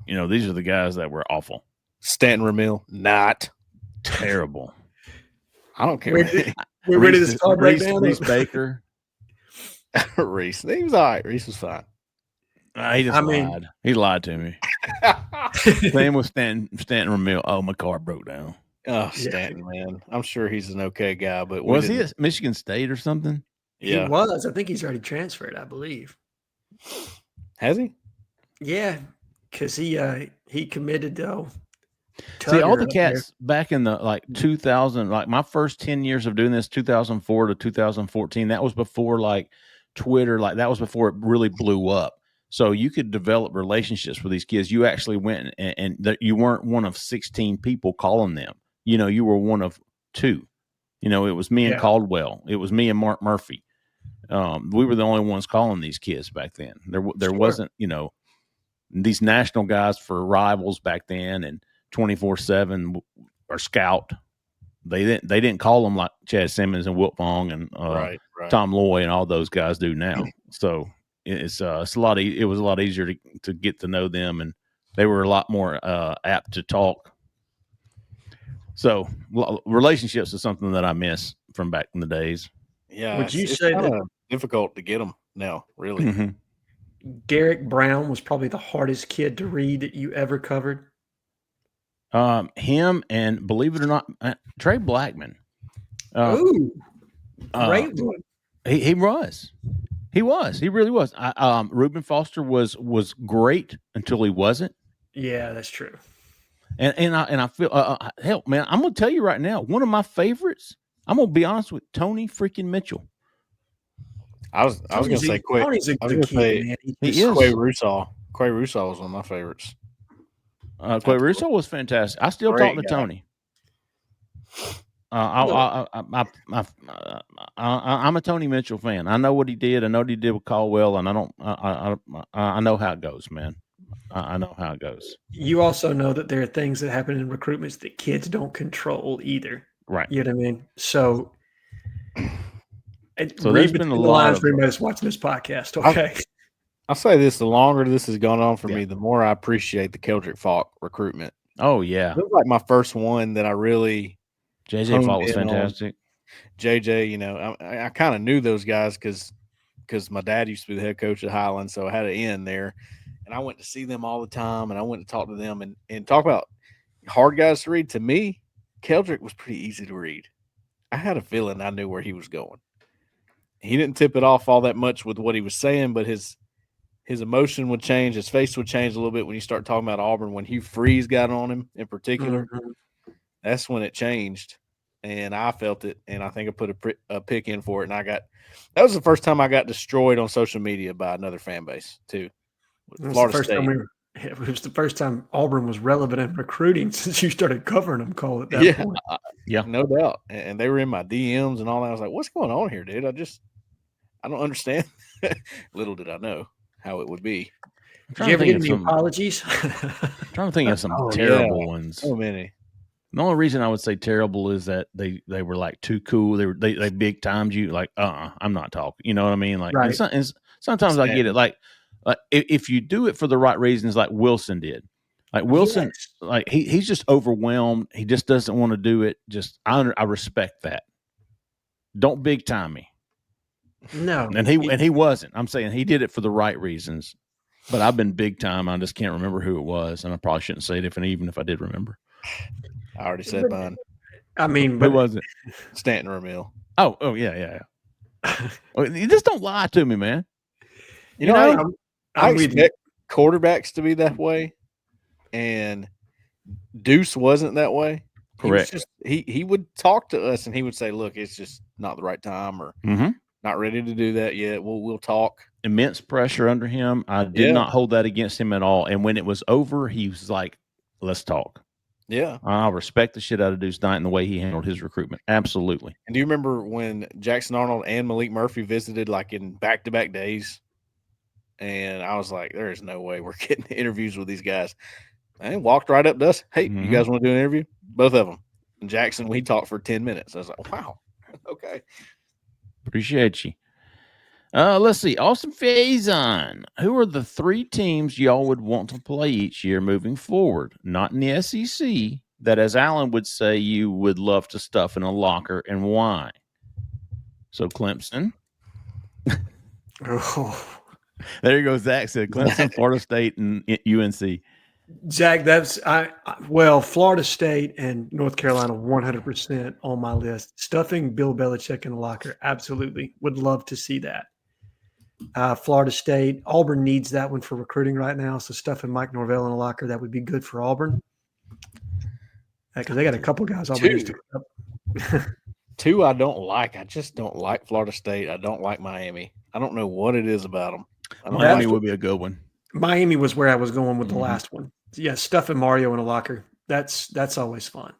[SPEAKER 1] these are the guys that were awful.
[SPEAKER 2] Stanton Ramil, not
[SPEAKER 1] terrible.
[SPEAKER 2] I don't care.
[SPEAKER 3] We're ready to start right now.
[SPEAKER 1] Reese Baker.
[SPEAKER 2] Reese. He was all right. Reese was fine.
[SPEAKER 1] He just lied. He lied to me. Same with Stanton Ramil. Oh, my car broke down.
[SPEAKER 2] Oh, Stanton, man. I'm sure he's an okay guy, but
[SPEAKER 1] was he at Michigan State or something?
[SPEAKER 3] Yeah. He was. I think he's already transferred, I believe.
[SPEAKER 2] Has he?
[SPEAKER 3] Yeah, because he committed, though.
[SPEAKER 1] See, all the cats back in the 2000, my first 10 years of doing this, 2004 to 2014, that was before Twitter, that was before it really blew up. So you could develop relationships with these kids. You actually went and you weren't one of 16 people calling them. You were one of two. It was me and Caldwell. It was me and Mark Murphy. We were the only ones calling these kids back then. There wasn't, these national guys for rivals back then and 24/7 or Scout. They didn't call them like Chad Simmons and Wilt Fong and
[SPEAKER 2] right.
[SPEAKER 1] Tom Loy and all those guys do now. So it was a lot easier to get to know them, and they were a lot more apt to talk. So relationships is something that I miss from back in the days.
[SPEAKER 2] Yeah.
[SPEAKER 3] Would you say that
[SPEAKER 2] difficult to get them now, really?
[SPEAKER 1] Mm-hmm.
[SPEAKER 3] Garrick Brown was probably the hardest kid to read that you ever covered?
[SPEAKER 1] Him and, believe it or not, Trey Blackman.
[SPEAKER 3] Great one.
[SPEAKER 1] He was. He was. He really was. Reuben Foster was great until he wasn't.
[SPEAKER 3] Yeah, that's true.
[SPEAKER 1] And I feel hell, man. I'm gonna tell you right now, one of my favorites. I'm gonna be honest with Tony freaking Mitchell.
[SPEAKER 2] I was gonna say Quay.
[SPEAKER 3] Tony's a
[SPEAKER 2] I was
[SPEAKER 3] good
[SPEAKER 2] gonna say
[SPEAKER 3] kid, man.
[SPEAKER 1] He is.
[SPEAKER 2] Quay Russaw. Quay Russaw was one of my favorites.
[SPEAKER 1] Quay Russo was fantastic. I still
[SPEAKER 2] Great
[SPEAKER 1] talk to
[SPEAKER 2] guy.
[SPEAKER 1] Tony. I'm a Tony Mitchell fan. I know what he did. I know what he did with Caldwell, and I know how it goes, man. I know how it goes.
[SPEAKER 3] You also know that there are things that happen in recruitments that kids don't control either.
[SPEAKER 1] Right.
[SPEAKER 3] You know what I mean? So
[SPEAKER 1] there's
[SPEAKER 3] read
[SPEAKER 1] been a
[SPEAKER 3] between the
[SPEAKER 1] lot
[SPEAKER 3] lines
[SPEAKER 1] of
[SPEAKER 3] for anybody that's watching this podcast, okay?
[SPEAKER 2] I'll say this: the longer this has gone on for me, the more I appreciate the Keldrick Falk recruitment.
[SPEAKER 1] Oh yeah,
[SPEAKER 2] it was like my first one that I really.
[SPEAKER 1] JJ Falk was fantastic.
[SPEAKER 2] JJ, you know, I kind of knew those guys because my dad used to be the head coach at Highland, so I had an in there, and I went to see them all the time, and I went to talk to them and talk about hard guys to read. To me, Keldrick was pretty easy to read. I had a feeling I knew where he was going. He didn't tip it off all that much with what he was saying, but his emotion would change. His face would change a little bit when you start talking about Auburn. When Hugh Freeze got on him in particular, that's when it changed. And I felt it, and I think I put a pick in for it. And that was the first time I got destroyed on social media by another fan base, too. Florida State.
[SPEAKER 3] It was the first time Auburn was relevant in recruiting since you started covering them, Cole, at that point.
[SPEAKER 2] Yeah, no doubt. And they were in my DMs and all that. I was like, what's going on here, dude? I don't understand. Little did I know how it would be.
[SPEAKER 3] Did you ever get any apologies?
[SPEAKER 1] I'm trying to think of some terrible ones.
[SPEAKER 2] So many.
[SPEAKER 1] The only reason I would say terrible is that they were like too cool. They big timed you like, I'm not talking. You know what I mean? Like,
[SPEAKER 3] right.
[SPEAKER 1] and sometimes I get it. Like if you do it for the right reasons, like Wilson did. Like Wilson, like he's just overwhelmed. He just doesn't want to do it. Just I respect that. Don't big time me.
[SPEAKER 3] No,
[SPEAKER 1] and he wasn't. I'm saying he did it for the right reasons. But I've been big time. I just can't remember who it was, and I probably shouldn't say it even if I did remember.
[SPEAKER 2] I already said mine.
[SPEAKER 3] I mean,
[SPEAKER 1] who was it?
[SPEAKER 2] Stanton Ramil.
[SPEAKER 1] Oh yeah. You just don't lie to me, man.
[SPEAKER 2] You know, I expect quarterbacks to be that way, and Deuce wasn't that way.
[SPEAKER 1] Correct.
[SPEAKER 2] He would talk to us, and he would say, "Look, it's just not the right time, or not ready to do that yet. We'll talk."
[SPEAKER 1] Immense pressure under him. I did not hold that against him at all. And when it was over, he was like, "Let's talk."
[SPEAKER 2] Yeah.
[SPEAKER 1] I respect the shit out of Deuce Knight and the way he handled his recruitment. Absolutely.
[SPEAKER 2] And do you remember when Jackson Arnold and Malik Murphy visited like in back-to-back days? And I was like, there is no way we're getting interviews with these guys. And walked right up to us. Hey, you guys want to do an interview? Both of them. And Jackson, we talked for 10 minutes. I was like, wow. Okay.
[SPEAKER 1] Appreciate you. Let's see. Austin Faison. Who are the 3 teams y'all would want to play each year moving forward? Not in the SEC, that, as Alan would say, you would love to stuff in a locker, and why? So Clemson. There you go. Zach said Clemson, Florida State, and UNC.
[SPEAKER 3] Zach, Florida State and North Carolina 100% on my list. Stuffing Bill Belichick in the locker, absolutely. Would love to see that. Florida State, Auburn needs that one for recruiting right now. So stuffing Mike Norvell in a locker, that would be good for Auburn. Because they got a couple guys Auburn needs to put up.
[SPEAKER 2] 2 I don't like. I just don't like Florida State. I don't like Miami. I don't know what it is about them.
[SPEAKER 1] Miami would be a good one.
[SPEAKER 3] Miami was where I was going with the last one. Yeah, stuffing Mario in a locker. That's always fun.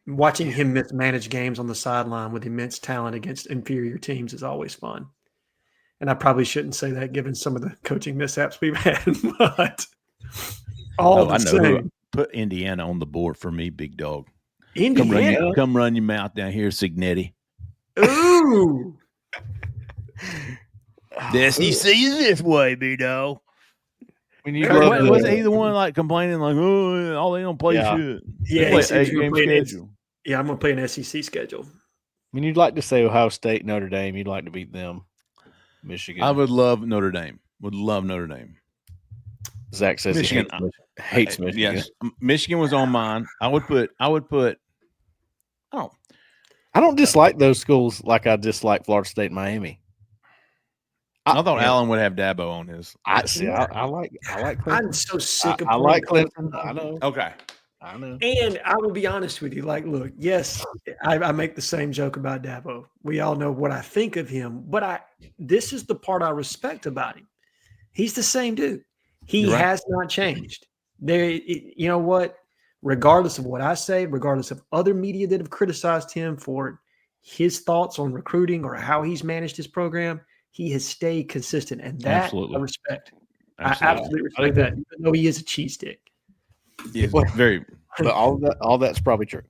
[SPEAKER 3] Watching him manage games on the sideline with immense talent against inferior teams is always fun. And I probably shouldn't say that given some of the coaching mishaps we've had, but I know
[SPEAKER 1] put Indiana on the board for me, big dog.
[SPEAKER 3] Indiana?
[SPEAKER 1] Come run your mouth down here, Signetti.
[SPEAKER 3] Ooh.
[SPEAKER 1] The SEC is this way, big dog.
[SPEAKER 2] Wasn't
[SPEAKER 1] he the one like complaining like, oh, all they don't play shit?
[SPEAKER 3] Yeah,
[SPEAKER 1] play 8-game schedule.
[SPEAKER 3] Yeah, I'm gonna play an SEC schedule.
[SPEAKER 2] I mean, you'd like to say Ohio State, Notre Dame. You'd like to beat them. Michigan.
[SPEAKER 1] I would love Notre Dame. Would love Notre Dame.
[SPEAKER 2] Zach says
[SPEAKER 1] Michigan
[SPEAKER 2] he hates Michigan.
[SPEAKER 1] Yes, Michigan was on mine. I would put.
[SPEAKER 2] I don't dislike those schools like I dislike Florida State and Miami.
[SPEAKER 1] I thought Allen would have Dabo on his.
[SPEAKER 2] I like Clemson.
[SPEAKER 3] I'm so sick of
[SPEAKER 2] I like
[SPEAKER 3] playing
[SPEAKER 2] Clemson. I know.
[SPEAKER 1] Okay.
[SPEAKER 2] I know.
[SPEAKER 3] And I will be honest with you. Like, look, yes, I make the same joke about Dabo. We all know what I think of him, but this is the part I respect about him. He's the same dude. He has not changed. You know what? Regardless of what I say, regardless of other media that have criticized him for his thoughts on recruiting or how he's managed his program, he has stayed consistent, and that I respect. I absolutely respect that, even though he is a cheese stick.
[SPEAKER 1] Yeah, very.
[SPEAKER 2] But all that's probably true.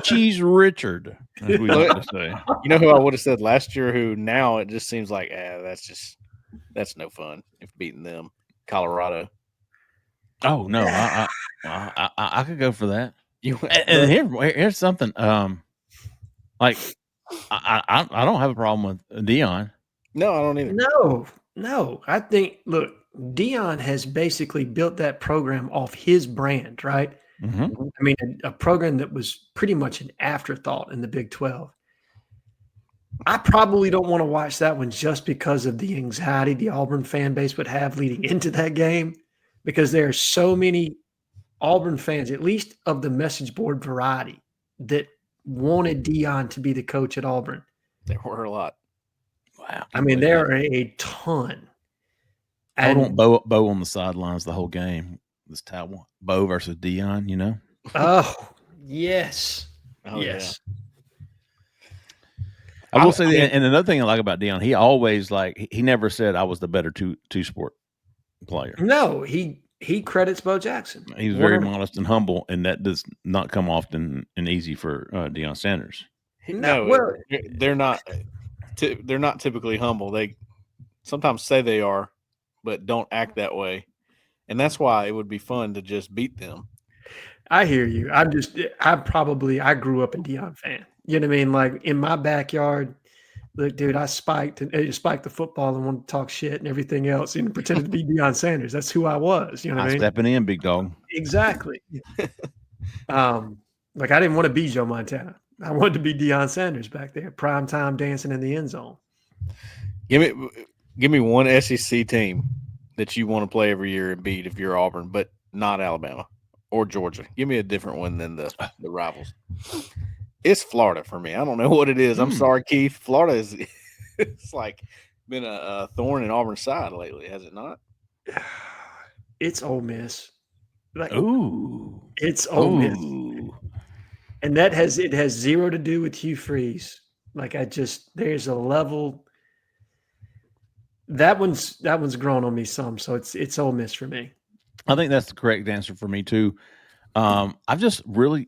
[SPEAKER 1] Cheese Richard, as we like to say.
[SPEAKER 2] You know who I would have said last year? Who now it just seems like that's no fun if beating them. Colorado.
[SPEAKER 1] Oh no, I could go for that. And here's something. Like I don't have a problem with Deion.
[SPEAKER 2] No, I don't either.
[SPEAKER 3] No. I think Deion has basically built that program off his brand, right?
[SPEAKER 1] Mm-hmm.
[SPEAKER 3] I mean, a program that was pretty much an afterthought in the Big 12. I probably don't want to watch that one just because of the anxiety the Auburn fan base would have leading into that game, because there are so many Auburn fans, at least of the message board variety, that wanted Deion to be the coach at Auburn.
[SPEAKER 2] There were a lot.
[SPEAKER 3] Wow. I mean, there are a ton.
[SPEAKER 1] I want Bo on the sidelines the whole game. This towel, Bo versus Deion, you know?
[SPEAKER 3] Oh, yes.
[SPEAKER 2] Oh,
[SPEAKER 3] yes.
[SPEAKER 2] Yeah.
[SPEAKER 1] I will say that, and another thing I like about Deion, he always he never said I was the better two sport player.
[SPEAKER 3] No, he credits Bo Jackson.
[SPEAKER 1] He's very modest and humble, and that does not come often and easy for Deion Sanders.
[SPEAKER 2] No, they're not. They're not typically humble. They sometimes say they are, but don't act that way, and that's why it would be fun to just beat them.
[SPEAKER 3] I hear you. I grew up a Deion fan. You know what I mean? Like in my backyard, look, dude, I spiked the football and wanted to talk shit and everything else and pretended to be Deion Sanders. That's who I was. You know what I mean?
[SPEAKER 1] Stepping in, big dog.
[SPEAKER 3] Exactly. Like I didn't want to be Joe Montana. I wanted to be Deion Sanders back there, prime time dancing in the end zone.
[SPEAKER 2] Give me one SEC team that you want to play every year and beat if you're Auburn, but not Alabama or Georgia. Give me a different one than the rivals. It's Florida for me. I don't know what it is. I'm sorry, Keith. Florida is it's like been a thorn in Auburn's side lately, has it not?
[SPEAKER 3] It's Ole Miss.
[SPEAKER 1] It's
[SPEAKER 3] Ole Miss. And it has zero to do with Hugh Freeze. Like there's a level that one's grown on me some. So it's Ole Miss for me.
[SPEAKER 1] I think that's the correct answer for me too. I've just really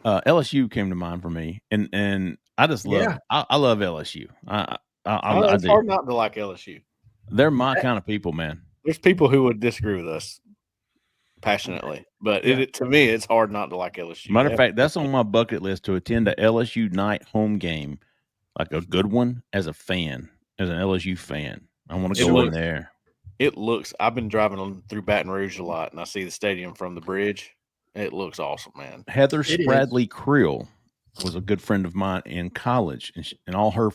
[SPEAKER 1] LSU came to mind for me, and I just love I love LSU.
[SPEAKER 2] It's hard not to like LSU.
[SPEAKER 1] They're my kind of people, man.
[SPEAKER 2] There's people who would disagree with us passionately, but to me, it's hard not to like LSU.
[SPEAKER 1] Matter of fact, that's on my bucket list to attend a LSU night home game, like a good one, as a fan, as an LSU fan. I want to go in there.
[SPEAKER 2] It looks. I've been driving through Baton Rouge a lot, and I see the stadium from the bridge. It looks awesome, man.
[SPEAKER 1] Heather Spradley Creel was a good friend of mine in college, and all her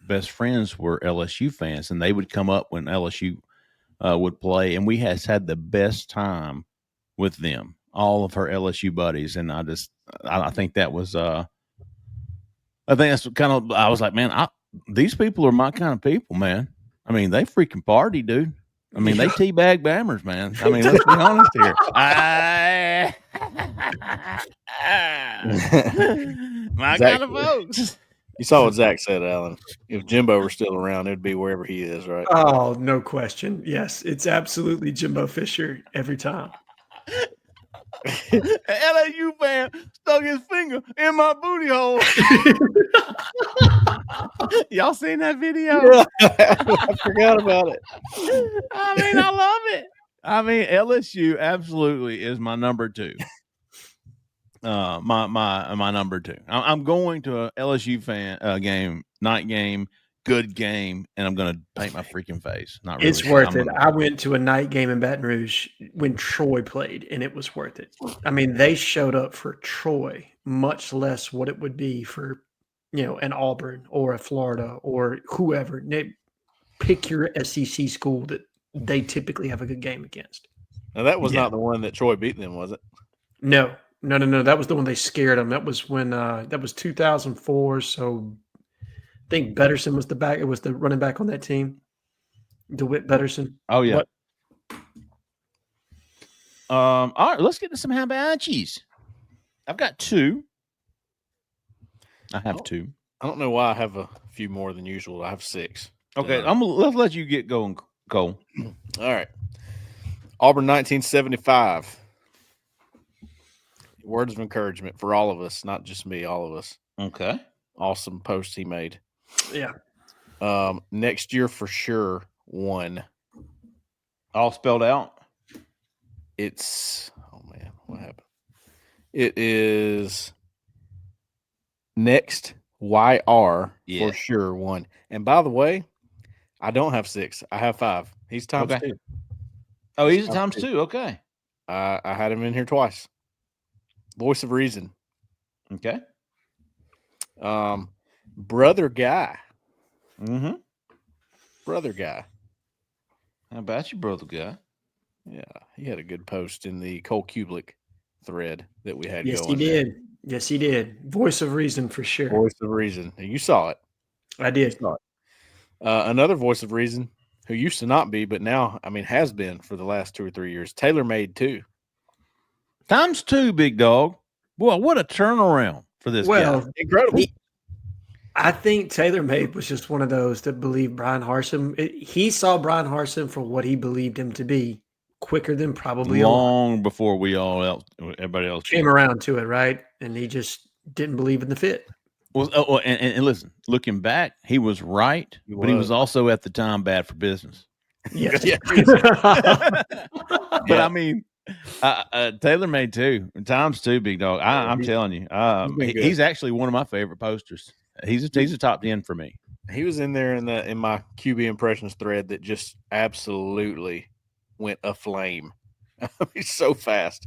[SPEAKER 1] best friends were LSU fans, and they would come up when LSU would play, and we had the best time with them, all of her LSU buddies, and I think that was I think that's kind of, I was like, man, these people are my kind of people, man. I mean, they freaking party, dude. I mean, they teabag Bammers, man. I mean, let's be honest here. My
[SPEAKER 2] Zach,
[SPEAKER 1] kind of folks.
[SPEAKER 2] You saw what Zach said, Alan. If Jimbo were still around, it'd be wherever he is, right?
[SPEAKER 3] Oh, no question. Yes, it's absolutely Jimbo Fisher every time.
[SPEAKER 1] LSU fan stuck his finger in my booty hole. Y'all seen that video?
[SPEAKER 2] Yeah, I forgot about it.
[SPEAKER 1] I mean, I love it. I mean, LSU absolutely is my number two. My number two. I'm going to a LSU fan game, night game, good game, and I'm going to paint my freaking face. Not really.
[SPEAKER 3] It's worth it. I went to a night game in Baton Rouge when Troy played, and it was worth it. I mean, they showed up for Troy, much less what it would be for, an Auburn or a Florida or whoever. pick your SEC school that they typically have a good game against.
[SPEAKER 2] Now that was not the one that Troy beat them, was it?
[SPEAKER 3] No. That was the one they scared them. That was when that was 2004. So I think Betterson was the back. It was the running back on that team. DeWitt Betterson.
[SPEAKER 1] Oh yeah. All right, let's get to some how about yous. I've got two. I have two.
[SPEAKER 2] I don't know why I have a few more than usual. I have 6.
[SPEAKER 1] Okay, let's let you get going, Cole.
[SPEAKER 2] All right. Auburn 1975. Words of encouragement for all of us, not just me, all of us.
[SPEAKER 1] Okay.
[SPEAKER 2] Awesome post he made.
[SPEAKER 3] Yeah.
[SPEAKER 2] Next year for sure, 1.
[SPEAKER 1] All spelled out?
[SPEAKER 2] It's, oh man, what happened? It is next YR for sure, 1. And by the way, I don't have 6. I have 5. He's times 2.
[SPEAKER 1] Oh, he's times 2. Okay.
[SPEAKER 2] I had him in here twice. Voice of reason.
[SPEAKER 1] Okay.
[SPEAKER 2] Brother guy.
[SPEAKER 1] Mm-hmm.
[SPEAKER 2] Brother guy.
[SPEAKER 1] How about you, brother guy?
[SPEAKER 2] Yeah, he had a good post in the Cole Kublik thread that we had
[SPEAKER 3] Yes,
[SPEAKER 2] going.
[SPEAKER 3] he did. Yes, he did. Voice of reason for sure.
[SPEAKER 2] Voice of reason. You saw it.
[SPEAKER 3] I did.
[SPEAKER 2] Another voice of reason who used to not be, but now, I mean, has been for the last 2 or 3 years. Taylor Maid, too.
[SPEAKER 1] Times 2, big dog. Boy, what a turnaround for this guy.
[SPEAKER 2] Incredible.
[SPEAKER 3] I think Taylor Maid was just one of those that believed Brian Harsin. He saw Brian Harsin for what he believed him to be quicker than probably
[SPEAKER 1] long before everybody else
[SPEAKER 3] came around to it, right? And he just didn't believe in the fit.
[SPEAKER 1] Well, and listen, looking back, he was right, but he was also at the time bad for business.
[SPEAKER 3] Yes.
[SPEAKER 1] But I mean, Taylor Maid too. Times 2, big dog. I'm telling you, he's actually one of my favorite posters. He's a top 10 for me.
[SPEAKER 2] He was in there in my QB impressions thread that just absolutely went aflame. He's so fast,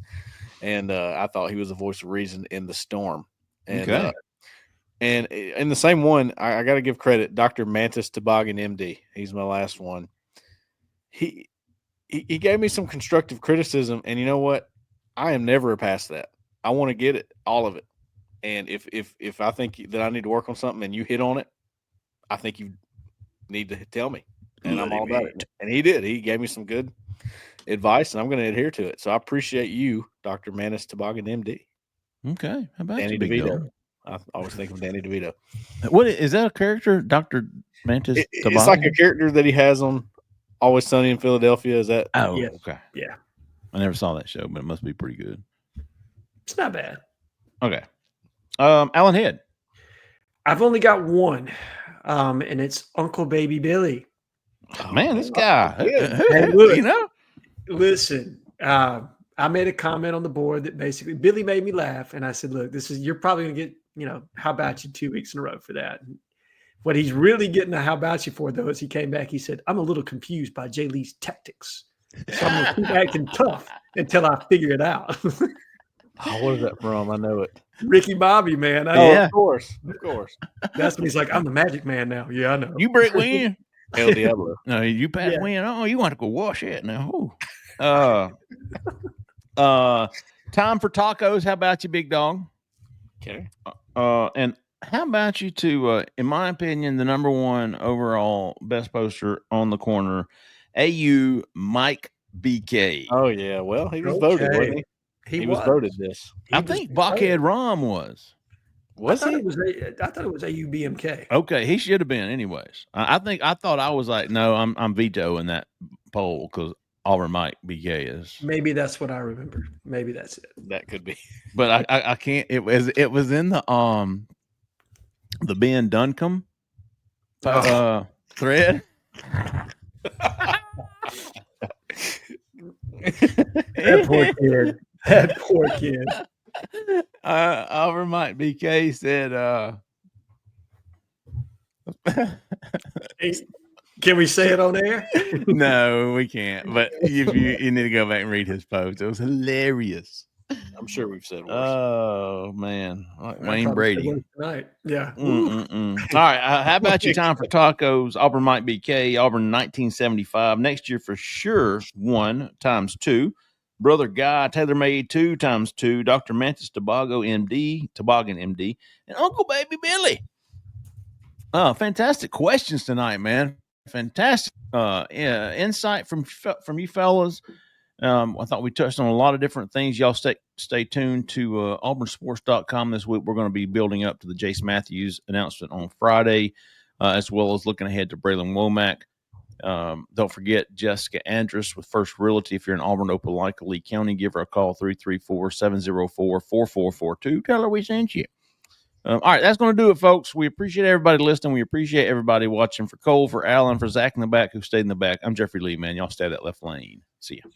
[SPEAKER 2] and I thought he was a voice of reason in the storm. And and in the same one, I got to give credit, Dr. Mantis Toboggan, MD. He's my last one. He gave me some constructive criticism, and you know what? I am never past that. I want to get it, all of it. And if I think that I need to work on something and you hit on it, I think you need to tell me. And I'm all about it. And he did. He gave me some good advice, and I'm going to adhere to it. So I appreciate you, Dr. Mantis Toboggan, MD.
[SPEAKER 1] Okay. How about
[SPEAKER 2] Danny
[SPEAKER 1] you, big
[SPEAKER 2] DeVito?
[SPEAKER 1] dog?
[SPEAKER 2] I always think of Danny DeVito.
[SPEAKER 1] What is that a character, Dr. Mantis Toboggan?
[SPEAKER 2] It's like a character that he has on Always Sunny in Philadelphia. Is that?
[SPEAKER 1] Oh,
[SPEAKER 3] yes.
[SPEAKER 1] Okay.
[SPEAKER 3] Yeah.
[SPEAKER 1] I never saw that show, but it must be pretty good.
[SPEAKER 3] It's not bad.
[SPEAKER 1] Okay. Alan Head.
[SPEAKER 3] I've only got one, and it's Uncle Baby Billy.
[SPEAKER 1] Man, this guy.
[SPEAKER 3] Hey, look,
[SPEAKER 1] you know?
[SPEAKER 3] Listen, I made a comment on the board that basically Billy made me laugh, and I said, "Look, you're probably gonna get, how about you 2 weeks in a row for that." And what he's really getting a how about you for, though, is he came back. He said, "I'm a little confused by Jay Lee's tactics, so I'm gonna keep acting tough until I figure it out."
[SPEAKER 2] What is that from? I know it.
[SPEAKER 3] Ricky Bobby, man.
[SPEAKER 2] Of course.
[SPEAKER 3] That's when he's like, "I'm the Magic Man now." Yeah, I know.
[SPEAKER 1] You break win.
[SPEAKER 2] El Diablo.
[SPEAKER 1] No, you pass win. Oh, you want to go wash it now. Ooh. Time for tacos. How about you, big dog?
[SPEAKER 2] Okay.
[SPEAKER 1] And how about you to, in my opinion, the number 1 overall best poster on the corner, AU Mike BK.
[SPEAKER 2] Oh yeah. Well, he was voted, wasn't he? He was voted this.
[SPEAKER 1] I think Blockhead Rom was.
[SPEAKER 3] I thought it was AUBMK.
[SPEAKER 1] Okay, he should have been anyways. I thought I was like, no, I'm vetoing that poll because Auburn Mike BK is.
[SPEAKER 3] Maybe that's what I remember. Maybe that's it.
[SPEAKER 2] That could be.
[SPEAKER 1] But I can't. It was in the Ben Duncombe thread.
[SPEAKER 3] That poor kid. That poor kid.
[SPEAKER 1] Auburn Mike BK said,
[SPEAKER 3] Can we say it on air?
[SPEAKER 1] No, we can't. But you need to go back and read his post. It was hilarious.
[SPEAKER 2] I'm sure we've said worse.
[SPEAKER 1] Oh man, like
[SPEAKER 3] I
[SPEAKER 1] Wayne
[SPEAKER 3] probably said
[SPEAKER 1] Brady.
[SPEAKER 3] worse tonight. Yeah.
[SPEAKER 1] All right, how about your time for tacos? Auburn Mike BK, Auburn 1975. Next year for sure, 1 times 2. Brother Guy, Taylor Maid, 2 times 2. Dr. Mantis Toboggan MD, and Uncle Baby Billy. Oh, fantastic questions tonight, man. Fantastic insight from you fellas. I thought we touched on a lot of different things. Y'all stay tuned to auburnsports.com this week. We're going to be building up to the Jase Matthews announcement on Friday, as well as looking ahead to Braylon Womack. Don't forget Jessica Andrus with First Realty. If you're in Auburn, Opelika, Lee County, give her a call, 334-704-4442. Tell her we sent you. All right, that's going to do it, folks. We appreciate everybody listening. We appreciate everybody watching. For Cole, for Alan, for Zach in the back who stayed in the back, I'm Jeffrey Lee, man. Y'all stay that left lane. See ya.